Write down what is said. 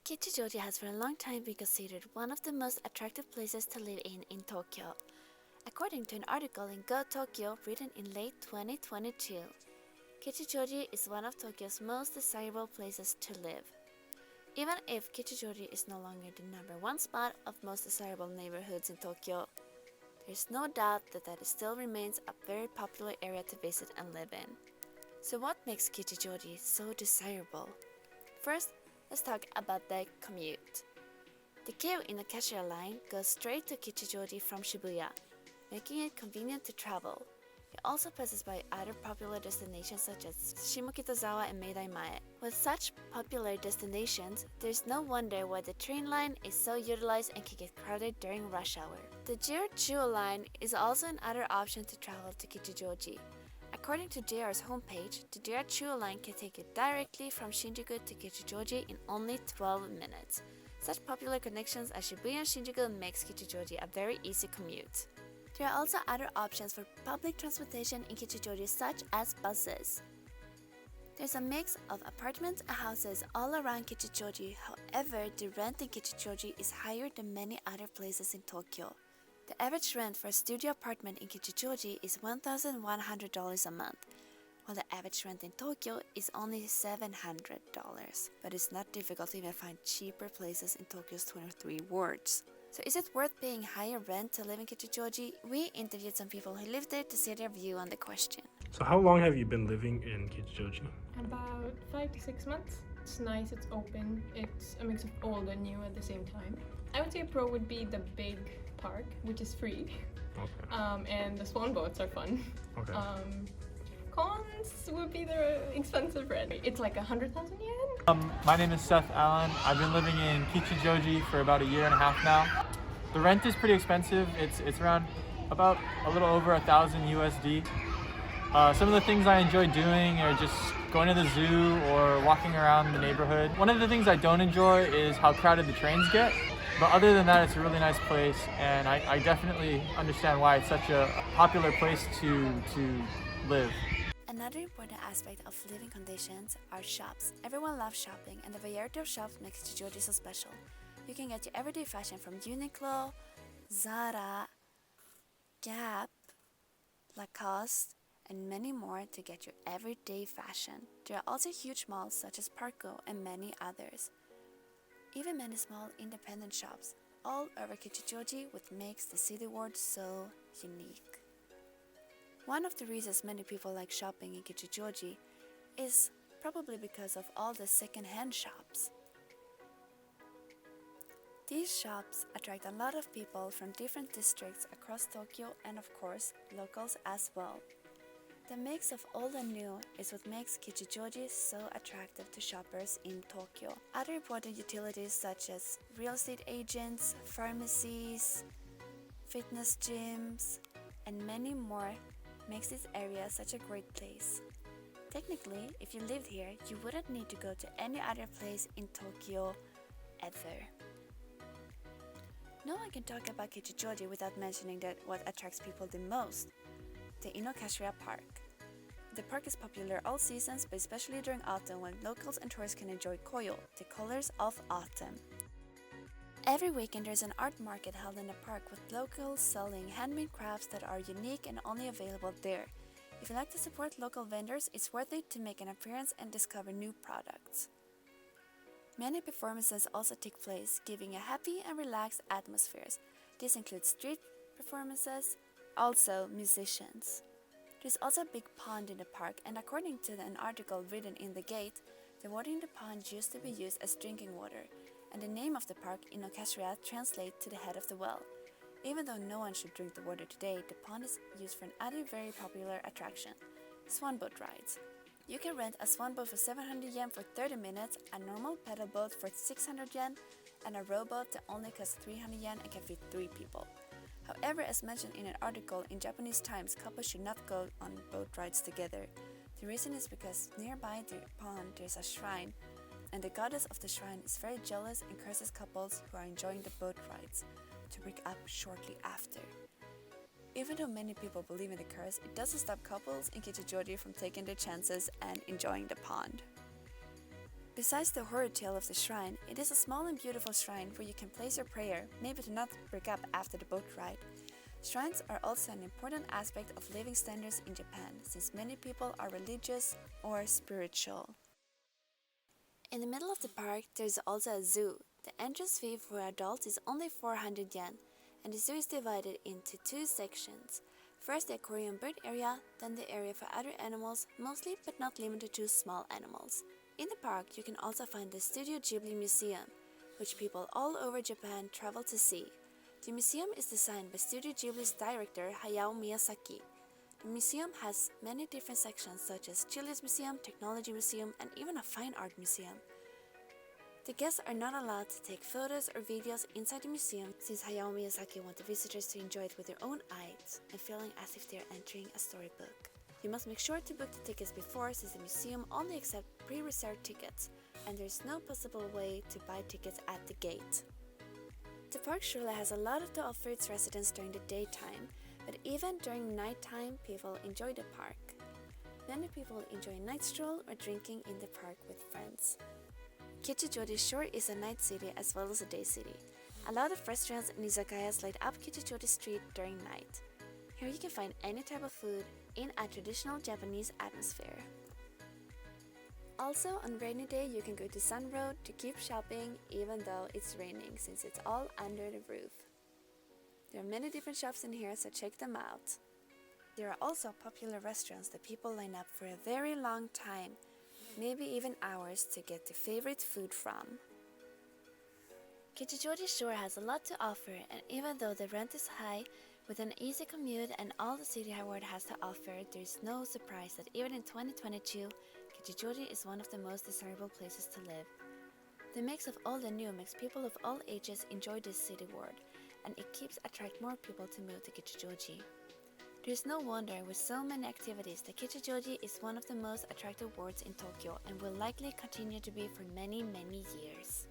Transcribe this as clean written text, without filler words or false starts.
Kichijoji has for a long time been considered one of the most attractive places to live in Tokyo, according to an article in Go Tokyo written in late 2022. Kichijoji is one of Tokyo's most desirable places to live. Even if Kichijoji is no longer the number one spot of most desirable neighborhoods in Tokyo, there's no doubt that it still remains a very popular area to visit and live in. So what makes Kichijoji so desirable? First, let's talk about the commute. The queue in the Cassia line goes straight to Kichijoji from Shibuya, making it convenient to travel. It also passes by other popular destinations such as Shimokitazawa and Meidaimae. With such popular destinations, there's no wonder why the train line is so utilized and can get crowded during rush hour. The JR line is also another option to travel to Kichijoji. According to JR's homepage, the JR line can take you directly from Shinjuku to Kichijoji in only 12 minutes. Such popular connections as Shibuya and Shinjuku makes Kichijoji a very easy commute. There are also other options for public transportation in Kichijoji such as buses. There's a mix of apartments and houses all around Kichijoji, however, the rent in Kichijoji is higher than many other places in Tokyo. The average rent for a studio apartment in Kichijoji is $1,100 a month, while the average rent in Tokyo is only $700. But it's not difficult to even find cheaper places in Tokyo's 23 wards. So is it worth paying higher rent to live in Kichijoji? We interviewed some people who live there to see their view on the question. So how long have you been living in Kichijoji? About 5 to 6 months. It's nice, it's open, it's a mix of old and new at the same time. I would say a pro would be the big park, which is free. Okay. And the swan boats are fun. Okay. Cons would be the expensive rent. It's like 100,000 yen. My name is Seth Allen. I've been living in Kichijoji for about a year and a half now. The rent is pretty expensive. It's around about a little over 1,000 USD. Some of the things I enjoy doing are just going to the zoo or walking around the neighborhood. One of the things I don't enjoy is how crowded the trains get. But other than that, it's a really nice place, and I definitely understand why it's such a popular place to live. Another important aspect of living conditions are shops. Everyone loves shopping, and the variety of shops makes Kichijoji so special. You can get your everyday fashion from Uniqlo, Zara, Gap, Lacoste, and many more to get your everyday fashion. There are also huge malls such as Parco and many others. Even many small independent shops all over Kichijoji, what makes the city ward so unique. One of the reasons many people like shopping in Kichijoji is probably because of all the second-hand shops. These shops attract a lot of people from different districts across Tokyo and of course locals as well. The mix of old and new is what makes Kichijoji so attractive to shoppers in Tokyo. Other important utilities such as real estate agents, pharmacies, fitness gyms, and many more makes this area such a great place. Technically, if you lived here, you wouldn't need to go to any other place in Tokyo ever. No one can talk about Kichijoji without mentioning that what attracts people the most, the Inokashira Park. The park is popular all seasons, but especially during autumn when locals and tourists can enjoy koyo, the colors of autumn. Every weekend there's an art market held in the park with locals selling handmade crafts that are unique and only available there. If you like to support local vendors, it's worth it to make an appearance and discover new products. Many performances also take place, giving a happy and relaxed atmosphere. This includes street performances, also musicians. There's also a big pond in the park, and according to an article written in The Gate, the water in the pond used to be used as drinking water, and the name of the park, Inokashira, translates to the head of the well. Even though no one should drink the water today, the pond is used for another very popular attraction, swan boat rides. You can rent a swan boat for 700 yen for 30 minutes, a normal pedal boat for 600 yen, and a rowboat that only costs 300 yen and can fit 3 people. However, as mentioned in an article in Japanese Times, couples should not go on boat rides together. The reason is because nearby the pond there's a shrine, and the goddess of the shrine is very jealous and curses couples who are enjoying the boat rides to break up shortly after. Even though many people believe in the curse, it doesn't stop couples in Kichijoji from taking their chances and enjoying the pond. Besides the horror tale of the shrine, it is a small and beautiful shrine where you can place your prayer, maybe to not break up after the boat ride. Shrines are also an important aspect of living standards in Japan, since many people are religious or spiritual. In the middle of the park, there is also a zoo. The entrance fee for adults is only 400 yen, and the zoo is divided into two sections. First the aquarium bird area, then the area for other animals, mostly but not limited to small animals. In the park, you can also find the Studio Ghibli Museum, which people all over Japan travel to see. The museum is designed by Studio Ghibli's director Hayao Miyazaki. The museum has many different sections such as Children's Museum, Technology Museum, and even a fine art museum. The guests are not allowed to take photos or videos inside the museum since Hayao Miyazaki wants the visitors to enjoy it with their own eyes and feeling as if they are entering a storybook. You must make sure to book the tickets before since the museum only accepts pre-reserved tickets and there is no possible way to buy tickets at the gate. The park surely has a lot to offer its residents during the daytime, but even during nighttime, people enjoy the park. Many people enjoy a night stroll or drinking in the park with friends. Kichijoji Shore is a night city as well as a day city. A lot of restaurants and izakayas light up Kichijoji Street during night. Here you can find any type of food in a traditional Japanese atmosphere. Also, on rainy day you can go to Sun Road to keep shopping even though it's raining since it's all under the roof. There are many different shops in here, so check them out. There are also popular restaurants that people line up for a very long time, maybe even hours, to get their favorite food from. Kichijoji Shore has a lot to offer, and even though the rent is high, with an easy commute and all the city Howard has to offer, there is no surprise that even in 2022, Kichijoji is one of the most desirable places to live. The mix of old and new makes people of all ages enjoy this city ward, and it keeps attract more people to move to Kichijoji. There is no wonder with so many activities that Kichijoji is one of the most attractive wards in Tokyo and will likely continue to be for many, many years.